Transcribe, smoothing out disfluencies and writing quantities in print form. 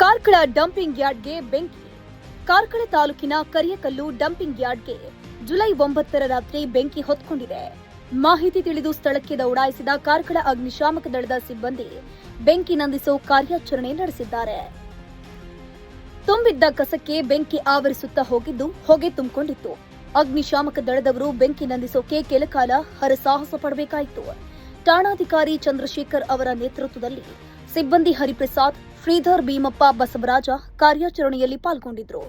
Karkala dumping ಯಾರ್ಡ್ಗೆ ಬೆಂಕಿ. ಕಾರ್ಕಳ ತಾಲೂಕಿನ Kariyakallu dumping ಯಾರ್ಡ್ಗೆ July 9ರ ರಾತ್ರಿ ಬೆಂಕಿ ಹೊತ್ಕೊಂಡಿದೆ. ಮಾಹಿತಿ ತಿಳಿದು ಸ್ಥಳಕ್ಕೆ ದೌಡಾಯಿಸಿದ ಕಾರ್ಕಳ ಅಗ್ನಿಶಾಮಕ ದಳದ ಸಿಬ್ಬಂದಿ ಬೆಂಕಿ ನಂದಿಸೋ ಕಾರ್ಯಾಚರಣೆ ನಡೆಸಿದ್ದಾರೆ. ತುಂಬಿದ್ದ ಕಸಕ್ಕೆ ಬೆಂಕಿ ಆವರಿಸುತ್ತಾ ಹೋಗಿದ್ದು ಹೊಗೆ ತುಂಬಿಕೊಂಡಿತ್ತು. ಅಗ್ನಿಶಾಮಕ ದಳದವರು ಬೆಂಕಿ ನಂದಿಸೋಕೆ ಕೆಲಕಾಲ ಹರಸಾಹಸ ಪಡಬೇಕಾಯಿತು. ಠಾಣಾಧಿಕಾರಿ ಚಂದ್ರಶೇಖರ್ ಅವರ ನೇತೃತ್ವದಲ್ಲಿ ಸಿಬ್ಬಂದಿ ಹರಿಪ್ರಸಾದ್, ಶ್ರೀಧರ್, ಭೀಮಪ್ಪ, ಬಸವರಾಜ ಕಾರ್ಯಾಚರಣೆಯಲ್ಲಿ ಪಾಲ್ಗೊಂಡಿದ್ದರು.